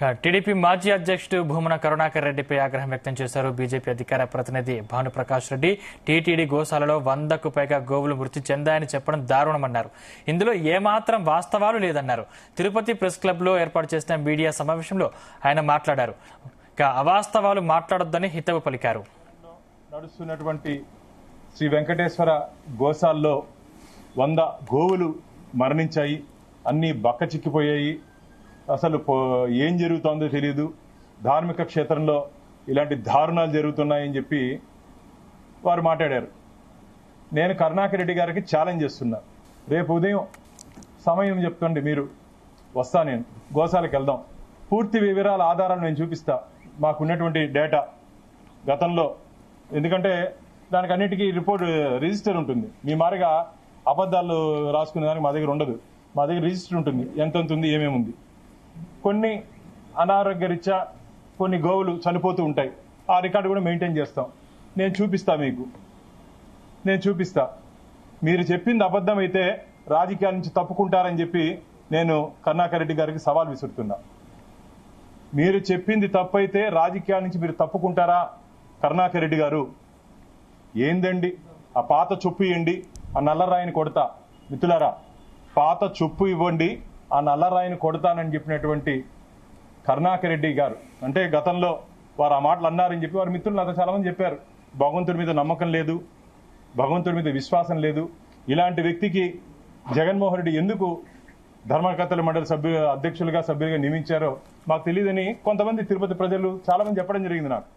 TDP మాజీ అధ్యక్షుడు భూమన కరుణాకర్ రెడ్డిపై ఆగ్రహం వ్యక్తం చేశారు. బీజేపీ అధికార ప్రతినిధి భానుప్రకాష్ రెడ్డి టీటీడీ గోశాలలో 100కు పైగా గోవులు మృతి చెందాయని చెప్పడం దారుణమన్నారు. ఇందులో ఏమాత్రం వాస్తవాలు లేదన్నారు. తిరుపతి ప్రెస్ క్లబ్ లో ఏర్పాటు చేసిన మీడియా సమావేశంలో ఆయన మాట్లాడారు. అవాస్తవాలు మాట్లాడొద్దని హితవు పలికారు. నడుస్తున్నటువంటి శ్రీ వెంకటేశ్వర గోశాలలో 100 గోవులు మరణించాయి. అన్ని బక్క చిక్కిపోయాయి. అసలు ఏం జరుగుతుందో తెలియదు. ధార్మిక క్షేత్రంలో ఇలాంటి దారుణాలు జరుగుతున్నాయని చెప్పి వారు మాట్లాడారు. నేను కరుణాకర్ రెడ్డి గారికి ఛాలెంజ్ చేస్తున్నా. రేపు ఉదయం సమయం చెప్తుండే మీరు వస్తా, నేను గోశాలకు వెళ్దాం. పూర్తి వివరాల ఆధారాలు నేను చూపిస్తా. మాకున్నటువంటి డేటా గతంలో, ఎందుకంటే దానికి అన్నిటికీ రిపోర్ట్ రిజిస్టర్ ఉంటుంది. మీ మారిగా అబద్ధాలు రాసుకునే దానికి మా దగ్గర ఉండదు. మా దగ్గర రిజిస్టర్ ఉంటుంది, ఎంత ఉంది, ఏమేమి ఉంది. కొన్ని అనారోగ్యరీత్యా కొన్ని గోవులు చనిపోతూ ఉంటాయి. ఆ రికార్డు కూడా మెయింటైన్ చేస్తాం. నేను చూపిస్తా. మీరు చెప్పింది అబద్ధం అయితే రాజకీయాల నుంచి తప్పుకుంటారని చెప్పి నేను కరుణాకర్ రెడ్డి గారికి సవాల్ విసురుతున్నా. మీరు చెప్పింది తప్పైతే రాజకీయాల నుంచి మీరు తప్పుకుంటారా? కరుణాకర్ రెడ్డి గారు ఏందండి, ఆ పాత చొప్పు ఇవ్వండి, ఆ నల్లరాయిని కొడతా. మిత్రులారా, పాత చొప్పు ఇవ్వండి, ఆ నల్లరాయిని కొడతానని చెప్పినటువంటి కరుణాకర్ రెడ్డి గారు, అంటే గతంలో వారు ఆ మాటలు అన్నారని చెప్పి వారి మిత్రులు నాతో చాలా మంది చెప్పారు. భగవంతుడి మీద నమ్మకం లేదు, భగవంతుడి మీద విశ్వాసం లేదు. ఇలాంటి వ్యక్తికి జగన్మోహన్ రెడ్డి ఎందుకు ధర్మకర్తల మండలి అధ్యక్షులుగా సభ్యులుగా నియమించారో మాకు తెలియదని కొంతమంది తిరుపతి ప్రజలు చాలా మంది చెప్పడం జరిగింది నాకు.